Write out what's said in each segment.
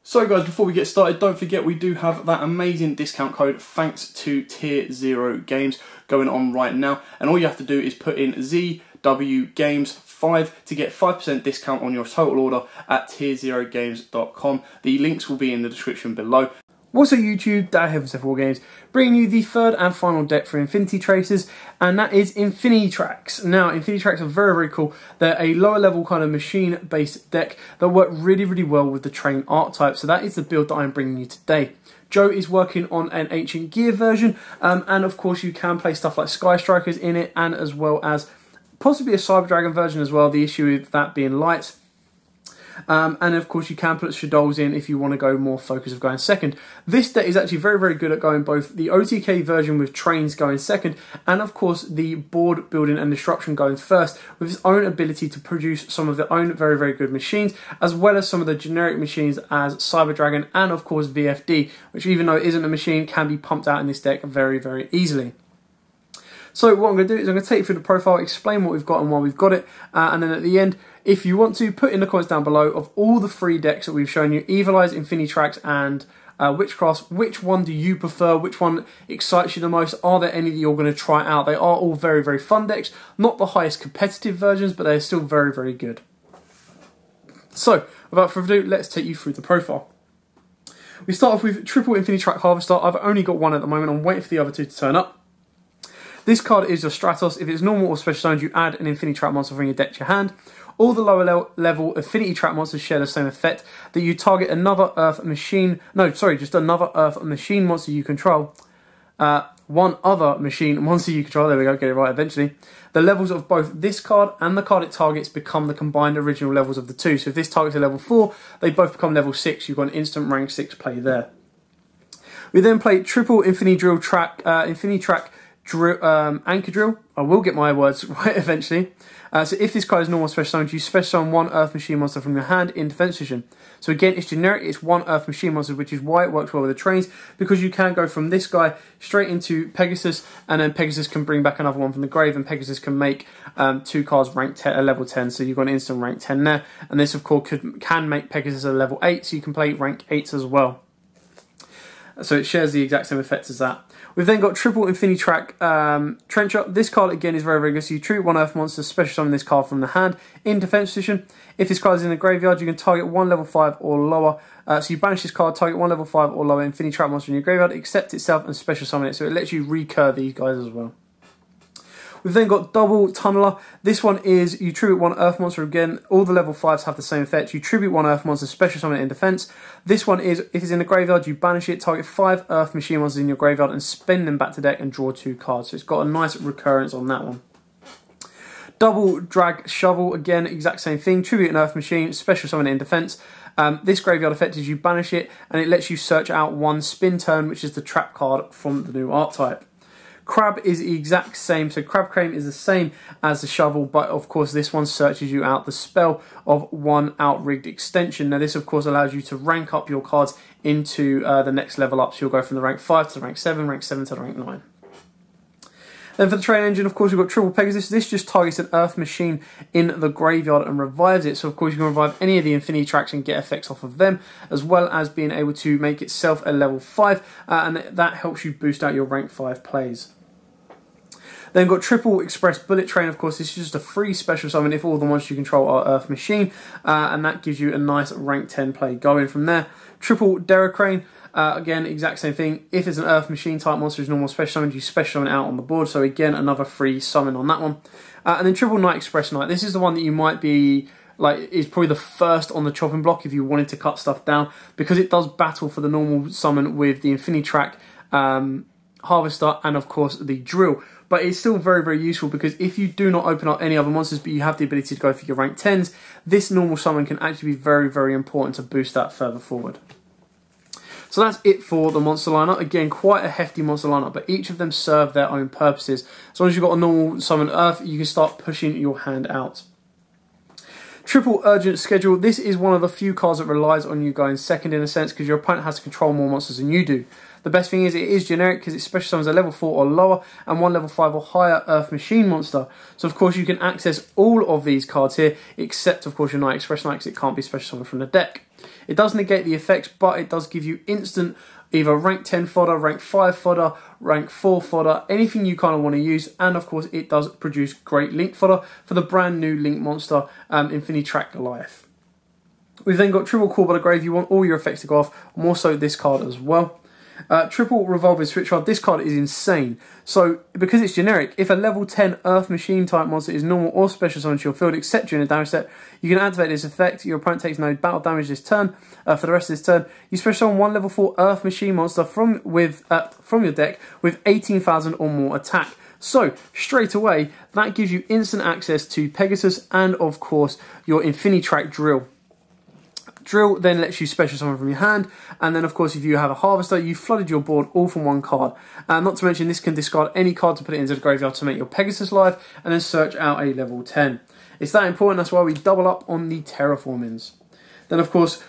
So guys, before we get started, don't forget we do have that amazing discount code thanks to Tier 0 Games going on right now. And all you have to do is put in ZWGames5 to get 5% discount on your total order at tier0games.com. The links will be in the description below. What's up YouTube, Dad here from War Games, bringing you the third and final deck for Infinitracks, and that is Infinitracks. Now, Infinitracks are very, very cool. They're a lower level kind of machine-based deck that work really, really well with the train archetype, so that is the build that I'm bringing you today. Joe is working on an Ancient Gear version, and of course you can play stuff like Sky Strikers in it, and as well as possibly a Cyber Dragon version as well, the issue with that being light. And of course you can put Shadows in if you want to go more focus of going second. This deck is actually very, very good at going both the OTK version with trains going second, and of course the board building and disruption going first, with its own ability to produce some of their own very, very good machines, as well as some of the generic machines as Cyber Dragon and of course VFD, which even though it isn't a machine, can be pumped out in this deck very, very easily. So what I'm going to do is I'm going to take you through the profile, explain what we've got and why we've got it, and then at the end, if you want to, put in the comments down below of all the three decks that we've shown you, Evilize, Infinitracks and Witchcraft, which one do you prefer, which one excites you the most, are there any that you're going to try out? They are all very, very fun decks, not the highest competitive versions, but they're still very, very good. So, without further ado, let's take you through the profile. We start off with triple Infinitrack Harvester. I've only got one at the moment, I'm waiting for the other two to turn up. This card is your Stratos. If it's normal or special zones, you add an Infinitrack monster from your deck to your hand. All the lower level Infinitrack monsters share the same effect, that you target another Earth machine, just another Earth machine monster you control. One other machine monster you control, there we go, get it right eventually. The levels of both this card and the card it targets become the combined original levels of the two. So if this targets a level 4, they both become level 6. You've got an instant rank 6 play there. We then play triple Infinitrack Anchor Drill. I will get my words right eventually. So if this card is normal special summon, you special summon one Earth Machine monster from your hand in defense position. So again, it's generic, it's one Earth Machine monster, which is why it works well with the trains, because you can go from this guy straight into Pegasus, and then Pegasus can bring back another one from the grave, and Pegasus can make two cards ranked level 10, so you've got an instant rank 10 there. And this of course can make Pegasus a level 8, so you can play rank 8s as well. So it shares the exact same effects as that. We've then got triple Infinitrack Trencher. This card again is very, very good. So you treat one Earth monster, special summon this card from the hand in defense position. If this card is in the graveyard, you can target one level 5 or lower. So you banish this card, target one level 5 or lower Infinitrack monster in your graveyard, accept itself and special summon it. So it lets you recur these guys as well. We've then got double Tunneler. This one is you tribute one Earth monster again. All the level 5s have the same effect. You tribute one Earth monster, special summon it in defense. This one is, if it's in the graveyard, you banish it, target 5 Earth Machine monsters in your graveyard and spend them back to deck and draw 2 cards. So it's got a nice recurrence on that one. Double Drag Shovel, again, exact same thing. Tribute an Earth Machine, special summon it in defense. This graveyard effect is you banish it, and it lets you search out one spin turn, which is the trap card from the new archetype. Crab is the exact same, so Crab Crane is the same as the Shovel, but of course this one searches you out the spell of one outrigged extension. Now this of course allows you to rank up your cards into the next level up, so you'll go from the rank 5 to the rank 7, rank 7 to the rank 9. Then for the train engine, of course, we've got triple Pegasus. This just targets an Earth Machine in the graveyard and revives it. So of course you can revive any of the Infinitracks and get effects off of them, as well as being able to make itself a level 5, and that helps you boost out your rank 5 plays. Then got triple Express Bullet Train. Of course, this is just a free special summon if all the monsters you control are Earth Machine, and that gives you a nice rank 10 play going from there. Triple Derricrane. Again, exact same thing. If it's an Earth Machine type monster is normal special summon, you special summon out on the board. So again, another free summon on that one. And then triple Night Express Knight. This is the one that you might be is probably the first on the chopping block if you wanted to cut stuff down, because it does battle for the normal summon with the Infinitrack Harvester and of course the Drill. But it's still very, very useful, because if you do not open up any other monsters but you have the ability to go for your rank 10s, this normal summon can actually be very, very important to boost that further forward. So that's it for the monster lineup. Again, quite a hefty monster lineup, but each of them serve their own purposes. As long as you've got a normal summon Earth, you can start pushing your hand out. Triple Urgent Schedule. This is one of the few cards that relies on you going second in a sense, because your opponent has to control more monsters than you do. The best thing is it is generic because it special summons a level 4 or lower and 1 level 5 or higher Earth Machine monster. So of course you can access all of these cards here, except of course your Night Express Knight, because it can't be special summoned from the deck. It does negate the effects, but it does give you instant either rank 10 fodder, rank 5 fodder, rank 4 fodder, anything you kind of want to use. And of course it does produce great Link fodder for the brand new Link monster, Infinitracks Goliath. We've then got triple Call by the Grave. You want all your effects to go off, more so this card as well. Triple Revolving Switch Card. This card is insane. So, because it's generic, if a level 10 Earth Machine type monster is normal or special summoned to your field, except during a damage set, you can activate this effect. Your opponent takes no battle damage this turn. For the rest of this turn, you special summon 1 level 4 Earth Machine monster from your deck with 18,000 or more attack. So, straight away, that gives you instant access to Pegasus and, of course, your Infinitracks Drill. Drill then lets you special summon from your hand, and then of course if you have a Harvester, you've flooded your board all from one card. Not to mention this can discard any card to put it into the graveyard to make your Pegasus live, and then search out a level 10. It's that important, that's why we double up on the Terraformings. Then of course,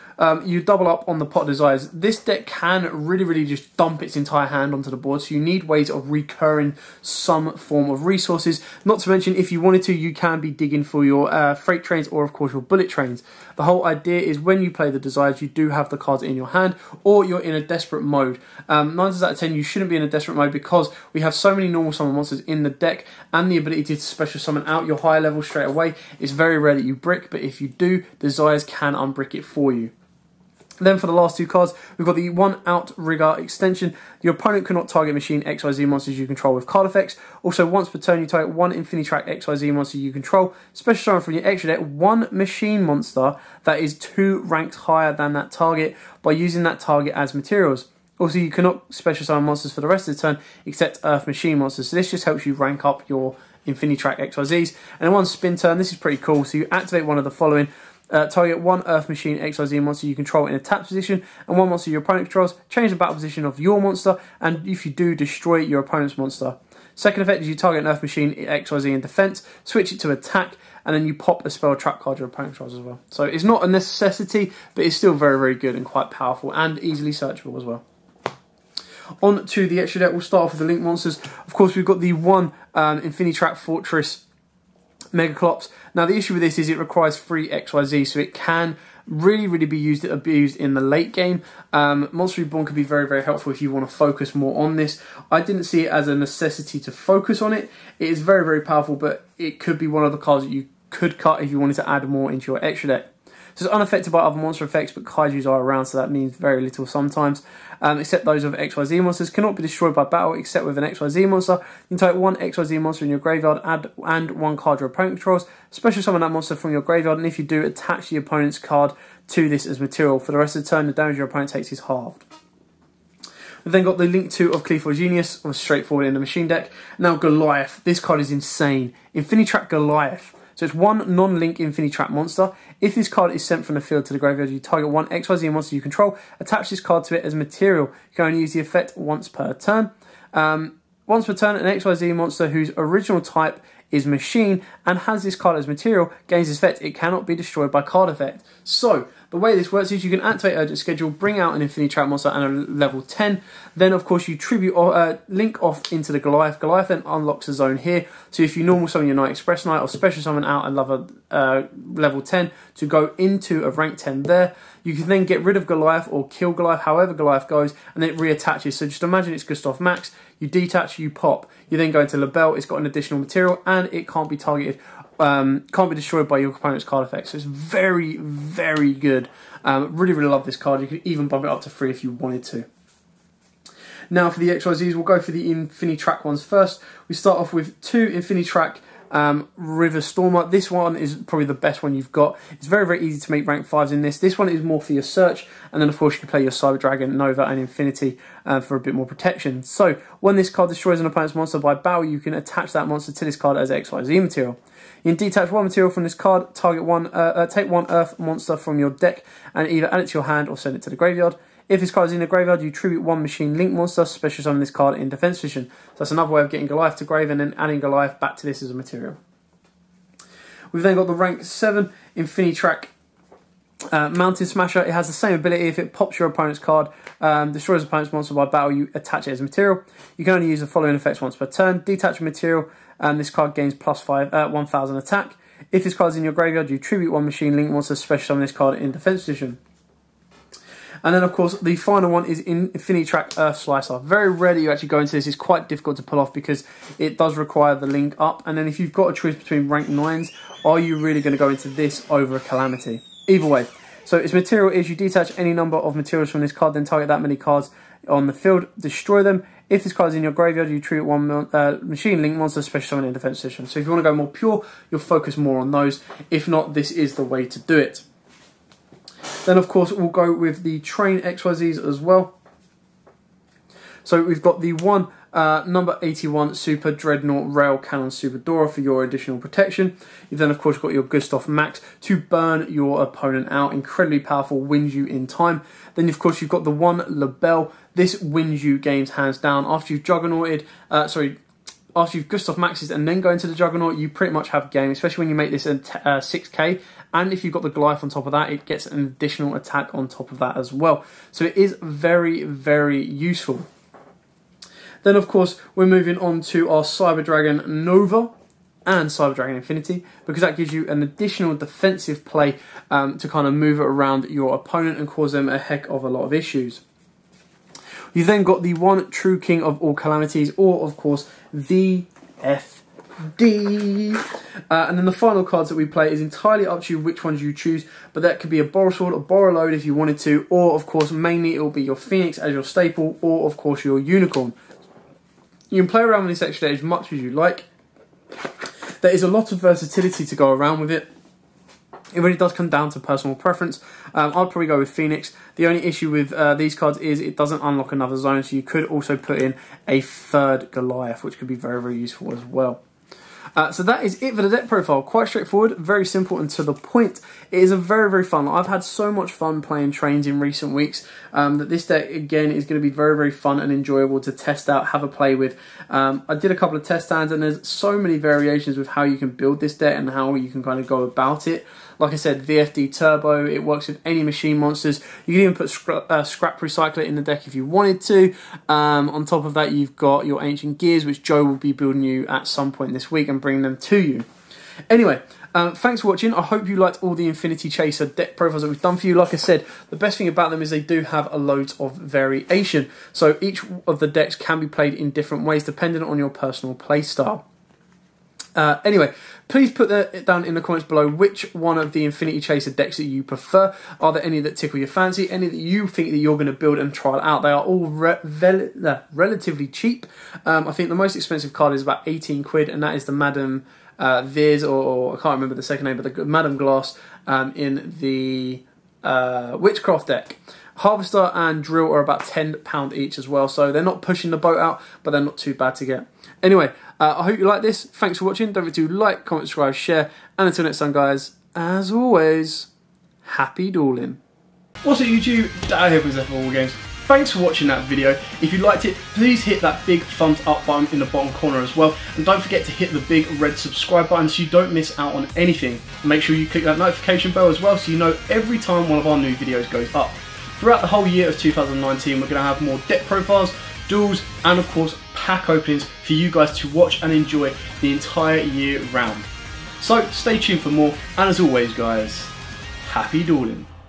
you double up on the Pot of Desires. This deck can really just dump its entire hand onto the board, so you need ways of recurring some form of resources. Not to mention, if you wanted to, you can be digging for your freight trains or of course your bullet trains. The whole idea is when you play the Desires, you do have the cards in your hand, or you're in a desperate mode. 9 times out of 10, you shouldn't be in a desperate mode because we have so many normal summon monsters in the deck, and the ability to special summon out your higher level straight away. It's very rare that you brick, but if you do, Desires can unbrick it for you. Then for the last two cards, we've got the 1 Outrigger extension. Your opponent cannot target machine XYZ monsters you control with card effects. Also, once per turn, you target 1 Infinitracks XYZ monster you control. Special summon from your extra deck 1 machine monster that is 2 ranks higher than that target by using that target as materials. Also, you cannot special summon monsters for the rest of the turn except Earth Machine monsters. So this just helps you rank up your Infinitracks XYZs. And in one spin turn, this is pretty cool. So you activate one of the following. Target 1 Earth Machine XYZ monster you control in a tap position, and 1 monster your opponent controls. Change the battle position of your monster, and if you do, destroy your opponent's monster. Second effect is you target an Earth Machine XYZ in defense, switch it to attack, and then you pop a spell trap card your opponent controls as well. So it's not a necessity, but it's still very good and quite powerful and easily searchable as well. On to the extra deck, we'll start off with the Link monsters. Of course, we've got the 1 Infinitracks Fortress Megaclops. Now the issue with this is it requires 3 XYZ, so it can really be abused in the late game. Monster Reborn can be very helpful if you want to focus more on this. I didn't see it as a necessity to focus on it. It is very powerful, but it could be one of the cards that you could cut if you wanted to add more into your extra deck. So it's unaffected by other monster effects, but kaijus are around, so that means very little sometimes. Except those of XYZ monsters cannot be destroyed by battle except with an XYZ monster. You can take 1 XYZ monster in your graveyard and 1 card your opponent controls. Special summon that monster from your graveyard, and if you do, attach the opponent's card to this as material. For the rest of the turn, the damage your opponent takes is halved. We've then got the Link 2 of Clearforge Genius, was straightforward in the machine deck. Now Goliath, this card is insane. Infinitracks Goliath. So it's 1 non-Link Infinitracks monster. If this card is sent from the field to the graveyard, you target 1 XYZ monster you control, attach this card to it as material. You can only use the effect once per turn. Once per turn, an XYZ monster whose original type is machine and has this card as material gains this effect. It cannot be destroyed by card effect. So the way this works is you can activate Urgent Schedule, bring out an Infinitracks monster and a level 10. Then of course you tribute Link off into the Goliath. Goliath then unlocks a zone here. So if you normal summon your Night Express Knight or special summon out another level 10 to go into a rank 10 there, you can then get rid of Goliath or kill Goliath, however Goliath goes, and then it reattaches. So just imagine it's Gustav Max. You detach, you pop. You then go into Labelle. It's got an additional material and it can't be targeted. Can't be destroyed by your opponent's card effects. So it's very good. Really love this card. You could even bump it up to 3 if you wanted to. Now for the XYZs, we'll go for the Infinitracks ones first. We start off with 2 Infinitracks River Stormer. This one is probably the best one you've got. It's very easy to make rank 5s in this. This one is more for your search, and then of course you can play your Cyber Dragon, Nova and Infinity for a bit more protection. So when this card destroys an opponent's monster by battle, you can attach that monster to this card as XYZ material. You can detach 1 material from this card, take 1 Earth monster from your deck and either add it to your hand or send it to the graveyard. If this card is in the graveyard, you tribute 1 Machine Link monster, special summon this card in defense position. So that's another way of getting Goliath to grave and then adding Goliath back to this as a material. We've then got the rank 7 Infinitracks Mountain Smasher, it has the same ability. If it pops your opponent's card, destroys opponent's monster by battle, you attach it as material. You can only use the following effects once per turn. Detach material, and this card gains +5, 1000 attack. If this card's in your graveyard, you tribute one machine link monster, special summon this card in defense position. And then, of course, the final one is Infinitracks Earth Slicer. Very rarely you actually go into this. It's quite difficult to pull off because it does require the link up. And then if you've got a choice between rank 9s, are you really going to go into this over a Calamity? Either way. So its material is you detach any number of materials from this card, then target that many cards on the field, destroy them. If this card is in your graveyard, you treat one machine link monster, special summon in defense position. So if you want to go more pure, you'll focus more on those. If not, this is the way to do it. Then, of course, we'll go with the Train XYZs as well. So we've got the one number 81 Super Dreadnought Rail Cannon Super Dora for your additional protection. You've then, of course, got your YUGIOH Max to burn your opponent out. Incredibly powerful, wins you in time. Then, of course, you've got the one Labelle. This wins you games hands down. After you've Juggernauted, after you've YUGIOH Maxes and then go into the Juggernaut, you pretty much have game, especially when you make this a 6k. And if you've got the Goliath on top of that, it gets an additional attack on top of that as well. So it is very, very useful. Then, of course, we're moving on to our Cyber Dragon Nova and Cyber Dragon Infinity, because that gives you an additional defensive play to kind of move it around your opponent and cause them a heck of a lot of issues. You've then got the one true king of all calamities, or, of course, the FD. And then the final cards that we play is entirely up to you which ones you choose, but that could be a Borrow Sword or Borrow Load if you wanted to, or, of course, mainly it will be your Phoenix as your staple, or, of course, your Unicorn. You can play around with this extra as much as you like. There is a lot of versatility to go around with it. It really does come down to personal preference. I'd probably go with Phoenix. The only issue with these cards is it doesn't unlock another zone, so you could also put in a third Goliath, which could be very, very useful as well. So that is it for the deck profile. Quite straightforward, very simple and to the point. It is a very, very fun. I've had so much fun playing trains in recent weeks that this deck, again, is going to be very, very fun and enjoyable to test out, have a play with. I did a couple of test stands, and there's so many variations with how you can build this deck and how you can kind of go about it. Like I said, VFD Turbo, it works with any machine monsters. You can even put Scrap Recycler in the deck if you wanted to. On top of that, you've got your Ancient Gears, which Joe will be building you at some point this week and bringing them to you. Anyway, thanks for watching. I hope you liked all the Infinity Chaser deck profiles that we've done for you. Like I said, the best thing about them is they do have a load of variation. So each of the decks can be played in different ways depending on your personal play style. Anyway, please put that down in the comments below which one of the Infinity Chaser decks that you prefer. Are there any that tickle your fancy? Any that you think that you're going to build and try out? They are all relatively cheap. I think the most expensive card is about 18 quid, and that is the Madam Viz, or I can't remember the second name, but the Madam Glass in the Witchcraft deck. Harvester and Drill are about £10 each as well, so they're not pushing the boat out, but they're not too bad to get. Anyway, I hope you like this. Thanks for watching. Don't forget to like, comment, subscribe, share, and until next time, guys, as always, happy dueling. What's up, YouTube? Dad here with All Games. Thanks for watching that video. If you liked it, please hit that big thumbs up button in the bottom corner as well. And don't forget to hit the big red subscribe button so you don't miss out on anything. Make sure you click that notification bell as well so you know every time one of our new videos goes up. Throughout the whole year of 2019, we're going to have more deck profiles, duels, and of course pack openings for you guys to watch and enjoy the entire year round. So stay tuned for more, and as always, guys, happy dueling.